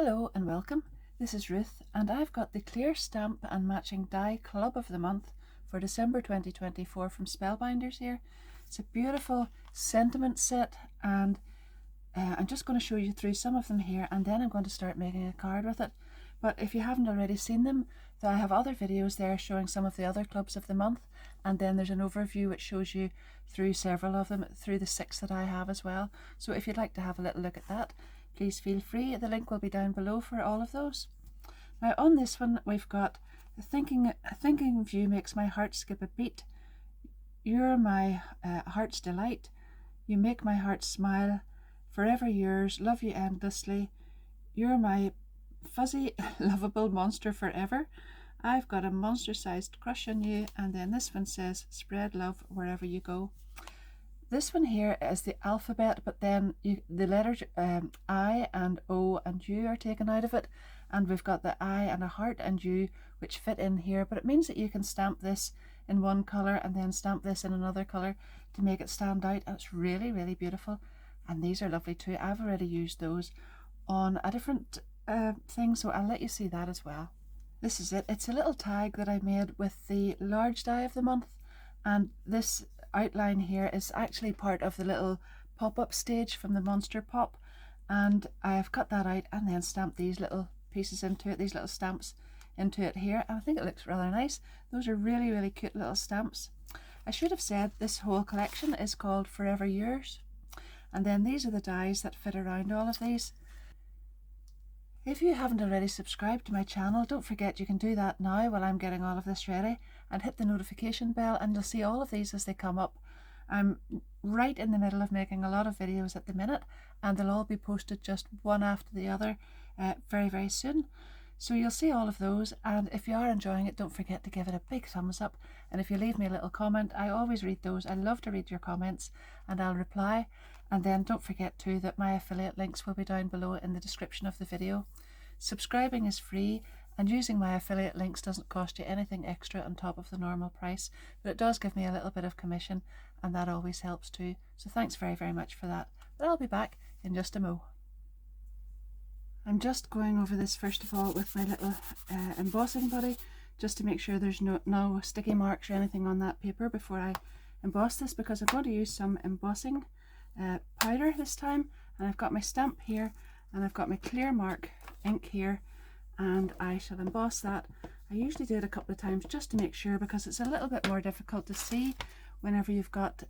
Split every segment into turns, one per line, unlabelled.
Hello and welcome. This is Ruth and I've got the clear stamp and matching die club of the month for December 2024 from Spellbinders here. It's a beautiful sentiment set and I'm just going to show you through some of them here and then I'm going to start making a card with it. But if you haven't already seen them, I have other videos there showing some of the other clubs of the month, and then there's an overview which shows you through several of them, through the 6 that I have as well. So if you'd like to have a little look at that, please feel free. The link will be down below for all of those. Now on this one we've got a thinking of you makes my heart skip a beat. You're my heart's delight. You make my heart smile. Forever yours, love you endlessly. You're my fuzzy lovable monster forever. I've got a monster-sized crush on you. And then this one says spread love wherever you go. This one here is the alphabet, but then the letters I and O and U are taken out of it, and we've got the I and a heart and U which fit in here, but it means that you can stamp this in one colour and then stamp this in another colour to make it stand out, and it's really, really beautiful. And these are lovely too. I've already used those on a different thing, so I'll let you see that as well. This is it. It's a little tag that I made with the large die of the month, and this outline here is actually part of the little pop-up stage from the Monster Pop, and I have cut that out and then stamped these little pieces into it, these little stamps into it here, and I think it looks rather nice. Those are really, really cute little stamps. I should have said this whole collection is called Forever Yours. And then these are the dies that fit around all of these. If you haven't already subscribed to my channel, don't forget you can do that now while I'm getting all of this ready, and hit the notification bell and you'll see all of these as they come up. I'm right in the middle of making a lot of videos at the minute, and they'll all be posted just one after the other very, very soon. So you'll see all of those, and if you are enjoying it, don't forget to give it a big thumbs up, and if you leave me a little comment, I always read those. I love to read your comments and I'll reply. And then don't forget too that my affiliate links will be down below in the description of the video. Subscribing is free, and using my affiliate links doesn't cost you anything extra on top of the normal price, but it does give me a little bit of commission, and that always helps too. So thanks very, very much for that. But I'll be back in just a mo. I'm just going over this first of all with my little embossing buddy, just to make sure there's no sticky marks or anything on that paper before I emboss this, because I'm going to use some embossing powder this time, and I've got my stamp here and I've got my clear mark ink here, and I shall emboss that. I usually do it a couple of times just to make sure, because it's a little bit more difficult to see whenever you've got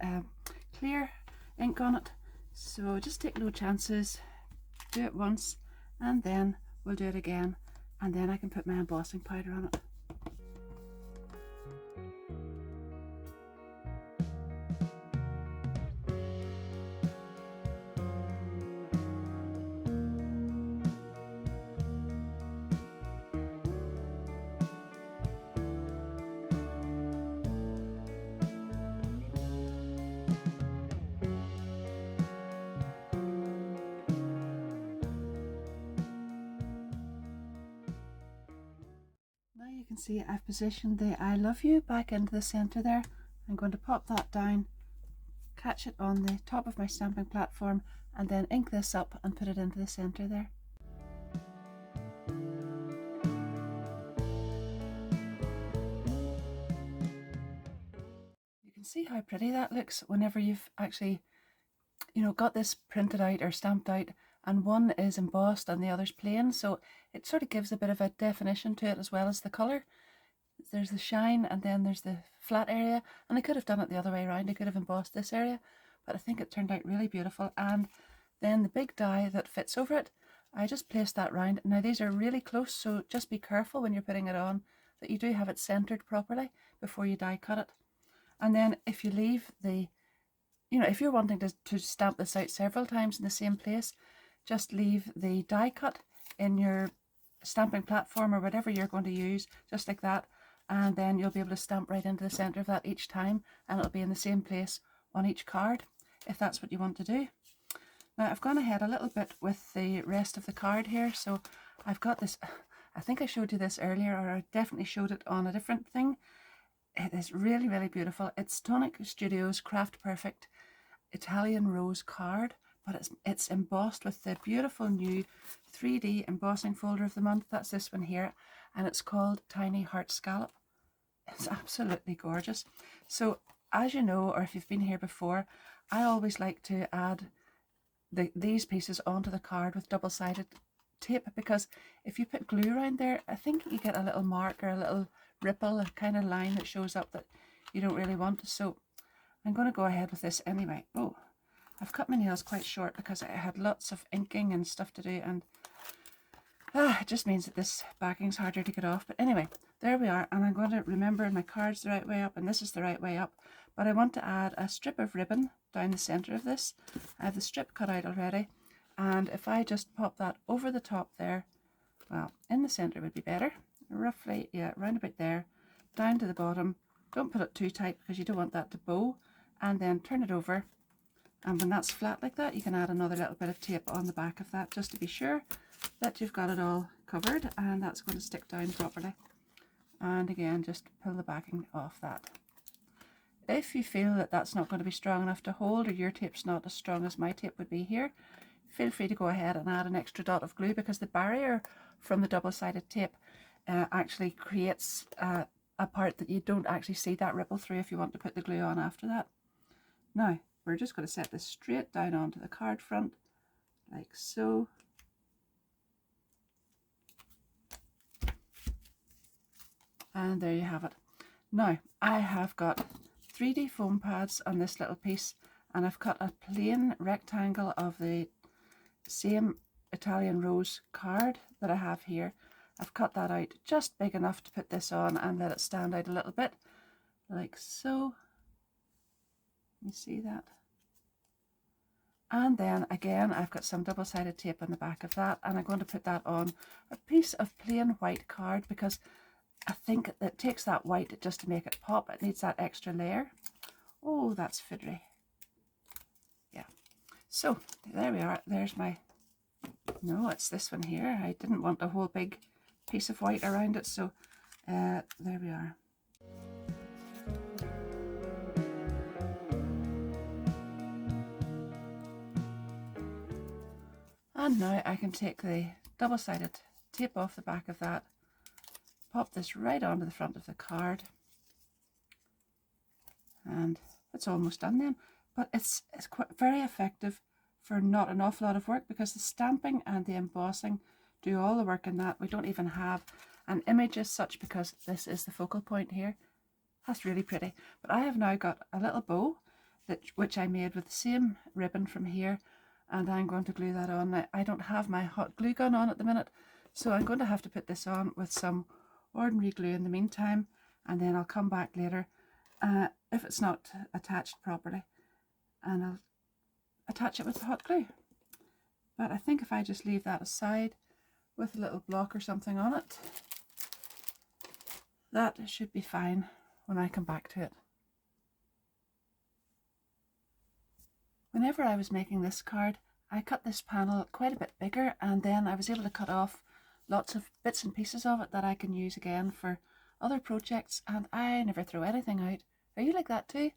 clear ink on it. So just take no chances, do it once and then we'll do it again, and then I can put my embossing powder on it. Now you can see I've positioned the I love you back into the center there. I'm going to pop that down, catch it on the top of my stamping platform, and then ink this up and put it into the center there. You can see how pretty that looks whenever you've actually, got this printed out or stamped out, and one is embossed and the other's plain, so it sort of gives a bit of a definition to it as well as the colour. There's the shine and then there's the flat area, and I could have done it the other way around. I could have embossed this area, but I think it turned out really beautiful. And then the big die that fits over it, I just placed that round. Now these are really close, so just be careful when you're putting it on that you do have it centered properly before you die cut it. And then if you leave the, if you're wanting to stamp this out several times in the same place, just leave the die cut in your stamping platform or whatever you're going to use, just like that, and then you'll be able to stamp right into the center of that each time, and it'll be in the same place on each card if that's what you want to do. Now I've gone ahead a little bit with the rest of the card here, so I've got this, I think I showed you this earlier, or I definitely showed it on a different thing. It is really, really beautiful. It's Tonic Studios Craft Perfect Italian Rose card but it's embossed with the beautiful new 3D embossing folder of the month. That's this one here, and it's called Tiny Heart Scallop. It's absolutely gorgeous. So as you know, or if you've been here before, I always like to add these pieces onto the card with double-sided tape, because if you put glue around there, I think you get a little mark or a little ripple, a kind of line that shows up that you don't really want. So I'm going to go ahead with this anyway. Oh, I've cut my nails quite short because I had lots of inking and stuff to do, and it just means that this backing's harder to get off. But anyway, there we are, and I'm going to remember my card's the right way up and this is the right way up, but I want to add a strip of ribbon down the centre of this. I have the strip cut out already, and if I just pop that over the top there, well, in the centre would be better, roughly, yeah, round about there, down to the bottom. Don't put it too tight because you don't want that to bow, and then turn it over, and when that's flat like that, you can add another little bit of tape on the back of that just to be sure that you've got it all covered and that's going to stick down properly. And again, just pull the backing off that. If you feel that that's not going to be strong enough to hold, or your tape's not as strong as my tape would be here, feel free to go ahead and add an extra dot of glue, because the barrier from the double-sided tape actually creates a part that you don't actually see that ripple through if you want to put the glue on after that. Now, we're just going to set this straight down onto the card front, like so. And there you have it. Now, I have got 3D foam pads on this little piece, and I've cut a plain rectangle of the same Italian rose card that I have here. I've cut that out just big enough to put this on and let it stand out a little bit, like so. You see that? And then again, I've got some double-sided tape on the back of that, and I'm going to put that on a piece of plain white card, because I think it takes that white just to make it pop. It needs that extra layer. Oh, that's fiddly. Yeah. So there we are. There's my, no, it's this one here. I didn't want a whole big piece of white around it, so there we are. And now I can take the double-sided tape off the back of that, pop this right onto the front of the card, and it's almost done then. But it's quite very effective for not an awful lot of work, because the stamping and the embossing do all the work in that. We don't even have an image as such, because this is the focal point here. That's really pretty. But I have now got a little bow which I made with the same ribbon from here, and I'm going to glue that on. Now, I don't have my hot glue gun on at the minute, so I'm going to have to put this on with some ordinary glue in the meantime, and then I'll come back later if it's not attached properly, and I'll attach it with the hot glue. But I think if I just leave that aside with a little block or something on it, that should be fine when I come back to it. Whenever I was making this card, I cut this panel quite a bit bigger, and then I was able to cut off lots of bits and pieces of it that I can use again for other projects, and I never throw anything out. Are you like that too?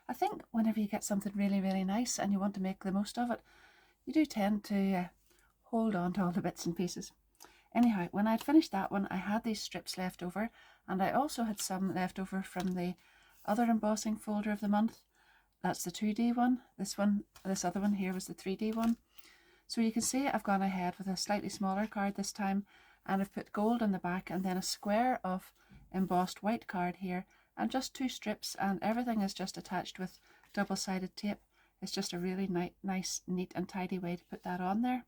I think whenever you get something really, really nice and you want to make the most of it, you do tend to hold on to all the bits and pieces. Anyhow, when I'd finished that one, I had these strips left over, and I also had some left over from the other embossing folder of the month. That's the 2D one. This other one here was the 3D one. So you can see I've gone ahead with a slightly smaller card this time, and I've put gold on the back and then a square of embossed white card here, and just 2 strips, and everything is just attached with double-sided tape. It's just a really nice, neat and tidy way to put that on there.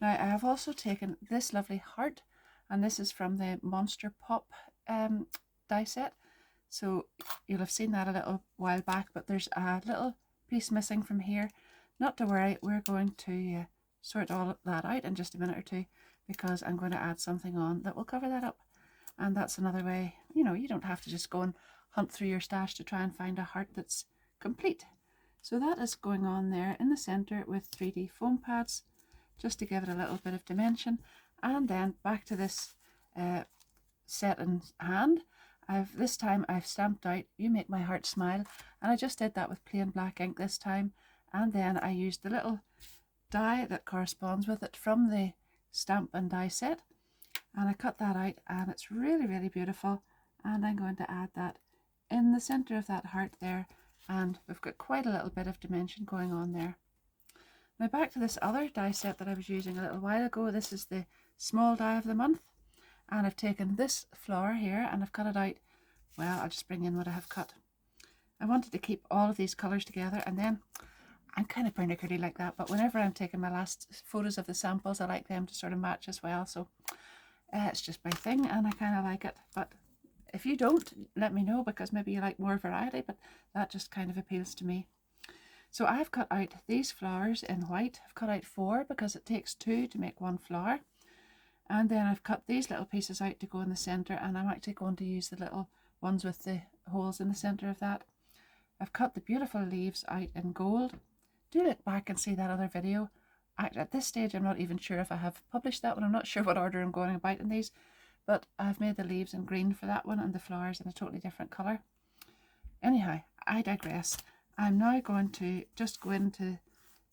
Now I have also taken this lovely heart, and this is from the Monster Pop die set. So you'll have seen that a little while back, but there's a little piece missing from here. Not to worry, we're going to sort all that out in just a minute or two, because I'm going to add something on that will cover that up. And that's another way, you know, you don't have to just go and hunt through your stash to try and find a heart that's complete. So that is going on there in the centre with 3D foam pads, just to give it a little bit of dimension. And then back to this set in hand. This time I've stamped out "You Make My Heart Smile," and I just did that with plain black ink this time, and then I used the little die that corresponds with it from the stamp and die set, and I cut that out, and it's really, really beautiful. And I'm going to add that in the center of that heart there, and we've got quite a little bit of dimension going on there. Now back to this other die set that I was using a little while ago. This is the small die of the month, and I've taken this flower here and I've cut it out. Well, I'll just bring in what I have cut. I wanted to keep all of these colours together, and then I'm kind of pernickety like that, but whenever I'm taking my last photos of the samples, I like them to sort of match as well. So it's just my thing, and I kind of like it. But if you don't, let me know, because maybe you like more variety, but that just kind of appeals to me. So I've cut out these flowers in white. I've cut out 4 because it takes 2 to make 1 flower. And then I've cut these little pieces out to go in the centre, and I'm actually going to use the little ones with the holes in the centre of that. I've cut the beautiful leaves out in gold. Do look back and see that other video. At this stage, I'm not even sure if I have published that one. I'm not sure what order I'm going about in these, but I've made the leaves in green for that one and the flowers in a totally different colour. Anyhow, I digress. I'm now going to just go into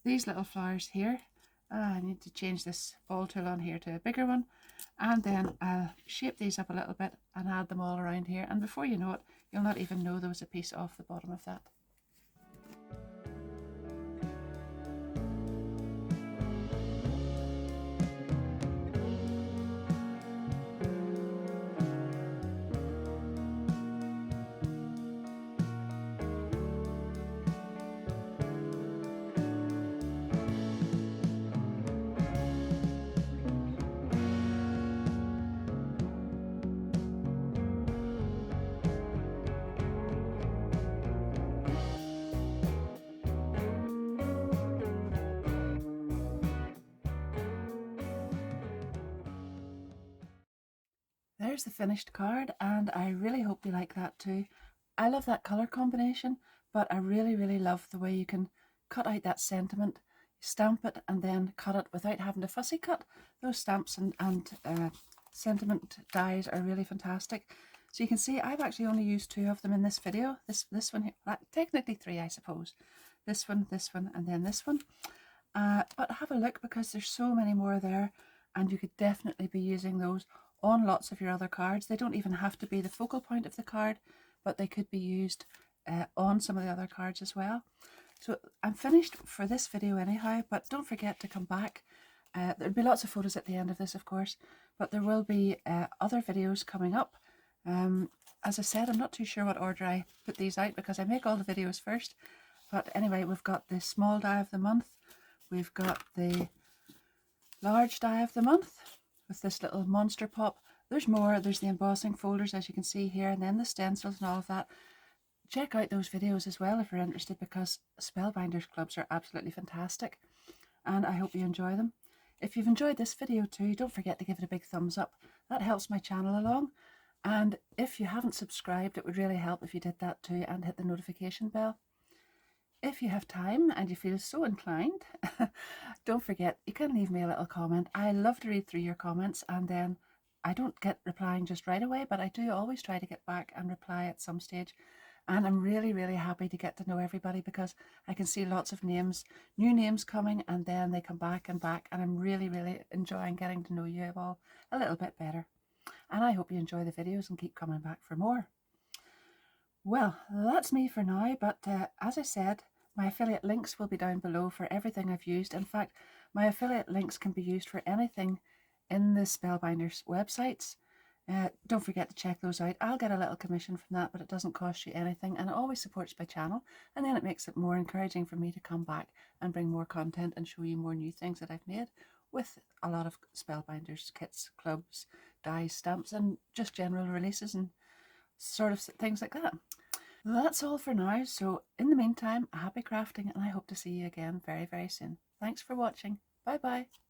these little flowers here. I need to change this ball tool on here to a bigger one, and then I'll shape these up a little bit and add them all around here, and before you know it, you'll not even know there was a piece off the bottom of that. There's the finished card, and I really hope you like that too. I love that colour combination, but I really, really love the way you can cut out that sentiment, stamp it, and then cut it without having to fussy cut. Those stamps and sentiment dies are really fantastic. So you can see I've actually only used 2 of them in this video. This one here, technically 3 I suppose. This one, and then this one. But have a look, because there's so many more there, and you could definitely be using those on lots of your other cards. They don't even have to be the focal point of the card, but they could be used on some of the other cards as well. So I'm finished for this video anyhow, but don't forget to come back. There'll be lots of photos at the end of this, of course, but there will be other videos coming up. As I said, I'm not too sure what order I put these out, because I make all the videos first. But anyway, we've got the small die of the month, we've got the large die of the month with this little monster pop. There's more. There's the embossing folders, as you can see here, and then the stencils and all of that. Check out those videos as well if you're interested, because Spellbinders clubs are absolutely fantastic, and I hope you enjoy them. If you've enjoyed this video too, don't forget to give it a big thumbs up. That helps my channel along. And if you haven't subscribed, it would really help if you did that too, and hit the notification bell. If you have time and you feel so inclined, don't forget, you can leave me a little comment. I love to read through your comments, and then I don't get replying just right away, but I do always try to get back and reply at some stage. And I'm really, really happy to get to know everybody, because I can see lots of names, new names coming, and then they come back, and I'm really, really enjoying getting to know you all a little bit better. And I hope you enjoy the videos and keep coming back for more. Well, that's me for now, but as I said, my affiliate links will be down below for everything I've used. In fact, my affiliate links can be used for anything in the Spellbinders websites. Don't forget to check those out. I'll get a little commission from that, but it doesn't cost you anything, and it always supports my channel, and then it makes it more encouraging for me to come back and bring more content and show you more new things that I've made with a lot of Spellbinders kits, clubs, dies, stamps, and just general releases and sort of things like that. That's all for now, so in the meantime, happy crafting, and I hope to see you again very, very soon. Thanks for watching. Bye bye.